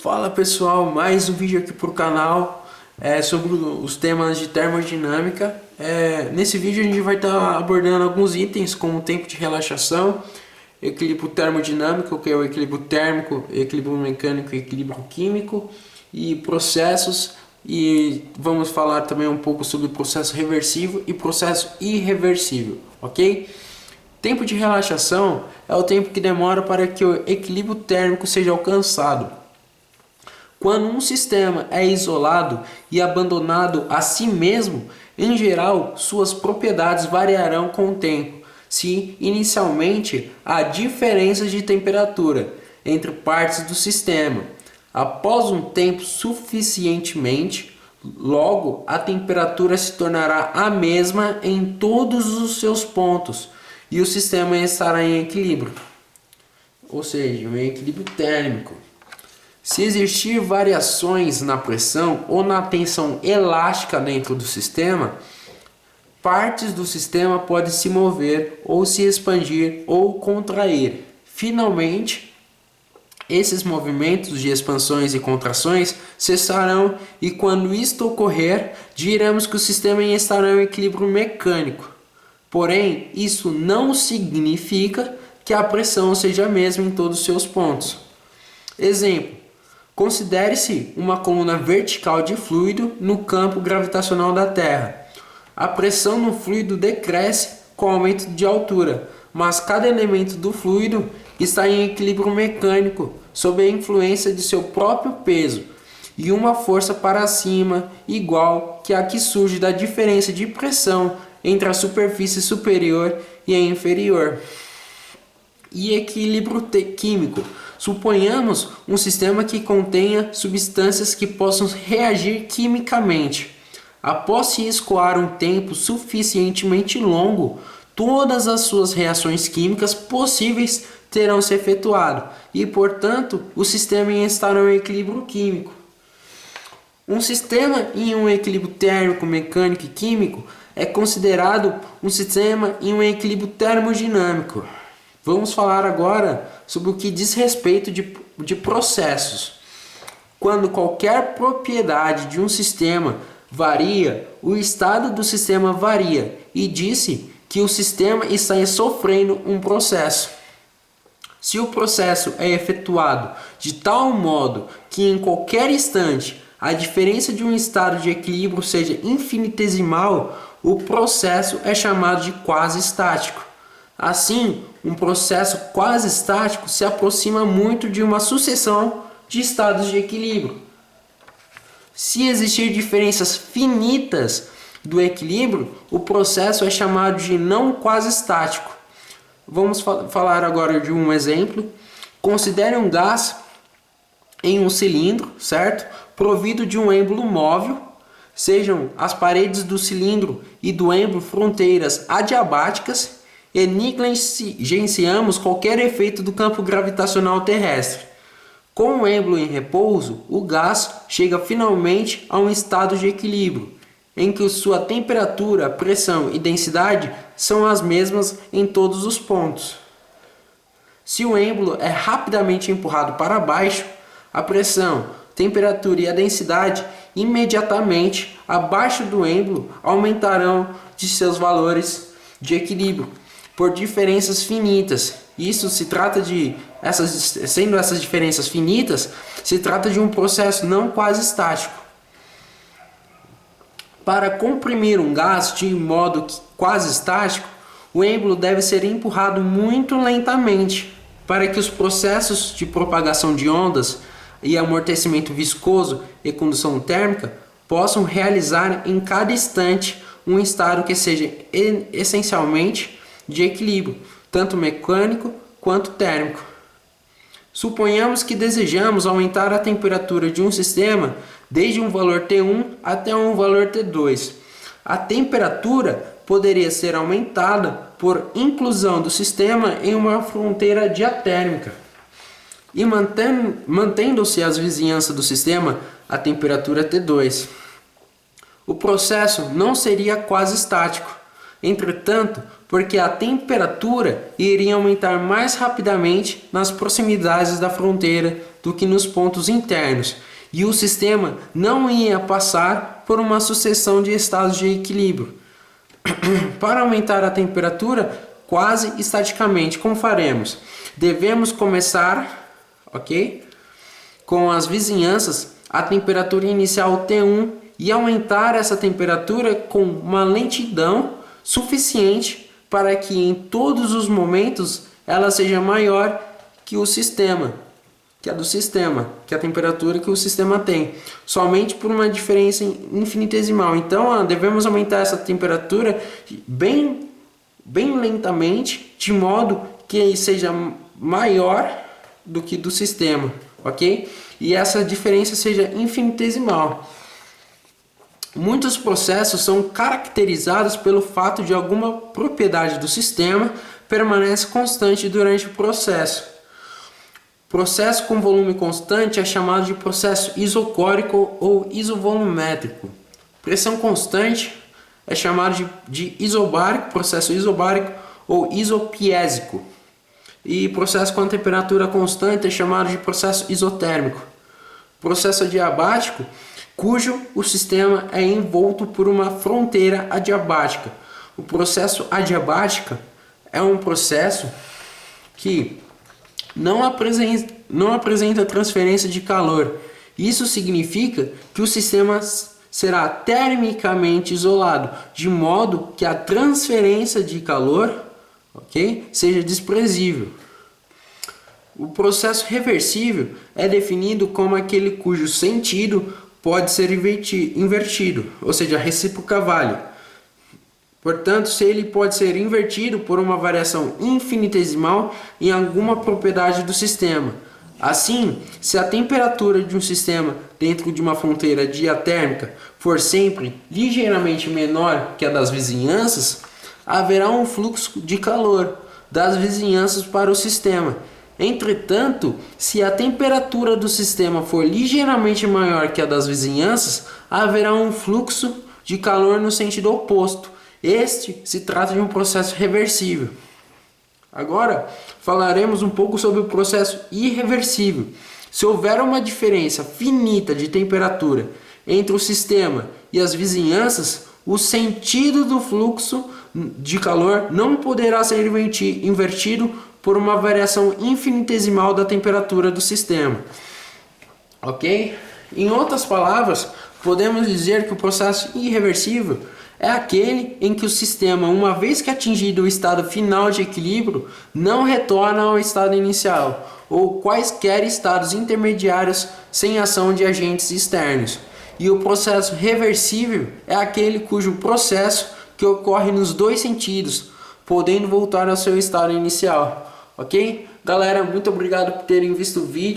Fala pessoal, mais um vídeo aqui pro canal sobre os temas de termodinâmica. Nesse vídeo a gente vai estar abordando alguns itens como tempo de relaxação, equilíbrio termodinâmico, que é o equilíbrio térmico, equilíbrio mecânico e equilíbrio químico, e processos, e vamos falar também um pouco sobre processo reversível e processo irreversível, ok? Tempo de relaxação é o tempo que demora para que o equilíbrio térmico seja alcançado. Quando um sistema é isolado e abandonado a si mesmo, em geral, suas propriedades variarão com o tempo, se inicialmente há diferenças de temperatura entre partes do sistema. Após um tempo suficientemente, logo a temperatura se tornará a mesma em todos os seus pontos e o sistema estará em equilíbrio, ou seja, em equilíbrio térmico. Se existir variações na pressão ou na tensão elástica dentro do sistema, partes do sistema podem se mover ou se expandir ou contrair. Finalmente, esses movimentos de expansões e contrações cessarão e quando isto ocorrer, diremos que o sistema estará em equilíbrio mecânico. Porém, isso não significa que a pressão seja a mesma em todos os seus pontos. Exemplo: considere-se uma coluna vertical de fluido no campo gravitacional da Terra. A pressão no fluido decresce com o aumento de altura, mas cada elemento do fluido está em equilíbrio mecânico sob a influência de seu próprio peso e uma força para cima igual que a que surge da diferença de pressão entre a superfície superior e a inferior. E equilíbrio químico. Suponhamos um sistema que contenha substâncias que possam reagir quimicamente. Após se escoar um tempo suficientemente longo, todas as suas reações químicas possíveis terão se efetuado e, portanto, o sistema estará em equilíbrio químico. Um sistema em um equilíbrio térmico, mecânico e químico é considerado um sistema em um equilíbrio termodinâmico. Vamos falar agora sobre o que diz respeito de processos. Quando qualquer propriedade de um sistema varia, o estado do sistema varia e disse que o sistema está sofrendo um processo. Se o processo é efetuado de tal modo que em qualquer instante a diferença de um estado de equilíbrio seja infinitesimal, o processo é chamado de quase estático. Assim, um processo quase estático se aproxima muito de uma sucessão de estados de equilíbrio. Se existir diferenças finitas do equilíbrio, o processo é chamado de não quase estático. Vamos falar agora de um exemplo. Considere um gás em um cilindro, certo? Provido de um êmbolo móvel. Sejam as paredes do cilindro e do êmbolo fronteiras adiabáticas e negligenciamos qualquer efeito do campo gravitacional terrestre. Com o êmbolo em repouso, o gás chega finalmente a um estado de equilíbrio, em que sua temperatura, pressão e densidade são as mesmas em todos os pontos. Se o êmbolo é rapidamente empurrado para baixo, a pressão, temperatura e a densidade imediatamente abaixo do êmbolo aumentarão de seus valores de equilíbrio por diferenças finitas. Isso se trata de sendo essas diferenças finitas, se trata de um processo não quase estático. Para comprimir um gás de modo quase estático, o êmbolo deve ser empurrado muito lentamente para que os processos de propagação de ondas e amortecimento viscoso e condução térmica possam realizar em cada instante um estado que seja essencialmente de equilíbrio, tanto mecânico quanto térmico. Suponhamos que desejamos aumentar a temperatura de um sistema desde um valor T1 até um valor T2. A temperatura poderia ser aumentada por inclusão do sistema em uma fronteira diatérmica e mantendo-se as vizinhanças do sistema a temperatura T2. O processo não seria quase estático. Entretanto, porque a temperatura iria aumentar mais rapidamente nas proximidades da fronteira do que nos pontos internos, e o sistema não ia passar por uma sucessão de estados de equilíbrio. Para aumentar a temperatura quase estaticamente, como faremos? Devemos começar, ok? Com as vizinhanças, a temperatura inicial T1 e aumentar essa temperatura com uma lentidão suficiente para que em todos os momentos ela seja maior que o sistema, que a temperatura que o sistema tem, somente por uma diferença infinitesimal. Então, devemos aumentar essa temperatura bem lentamente, de modo que seja maior do que do sistema, ok? E essa diferença seja infinitesimal. Muitos processos são caracterizados pelo fato de alguma propriedade do sistema permanece constante durante o processo. Processo com volume constante é chamado de processo isocórico ou isovolumétrico. Pressão constante é chamado de isobárico, processo isobárico ou isopiésico. E processo com temperatura constante é chamado de processo isotérmico. Processo adiabático, cujo o sistema é envolto por uma fronteira adiabática. O processo adiabático é um processo que não apresenta transferência de calor. Isso significa que o sistema será termicamente isolado, de modo que a transferência de calor, ok, seja desprezível. O processo reversível é definido como aquele cujo sentido pode ser invertido, ou seja, a recíproca vale. Portanto, se ele pode ser invertido por uma variação infinitesimal em alguma propriedade do sistema. Assim, se a temperatura de um sistema dentro de uma fronteira diatérmica for sempre ligeiramente menor que a das vizinhanças, haverá um fluxo de calor das vizinhanças para o sistema. Entretanto, se a temperatura do sistema for ligeiramente maior que a das vizinhanças, haverá um fluxo de calor no sentido oposto. Este se trata de um processo reversível. Agora falaremos um pouco sobre o processo irreversível. Se houver uma diferença finita de temperatura entre o sistema e as vizinhanças, o sentido do fluxo de calor não poderá ser invertido por uma variação infinitesimal da temperatura do sistema. Ok? Em outras palavras, podemos dizer que o processo irreversível é aquele em que o sistema, uma vez que atingido o estado final de equilíbrio, não retorna ao estado inicial, ou quaisquer estados intermediários sem ação de agentes externos. E o processo reversível é aquele cujo processo que ocorre nos dois sentidos, podendo voltar ao seu estado inicial. Ok? Galera, muito obrigado por terem visto o vídeo.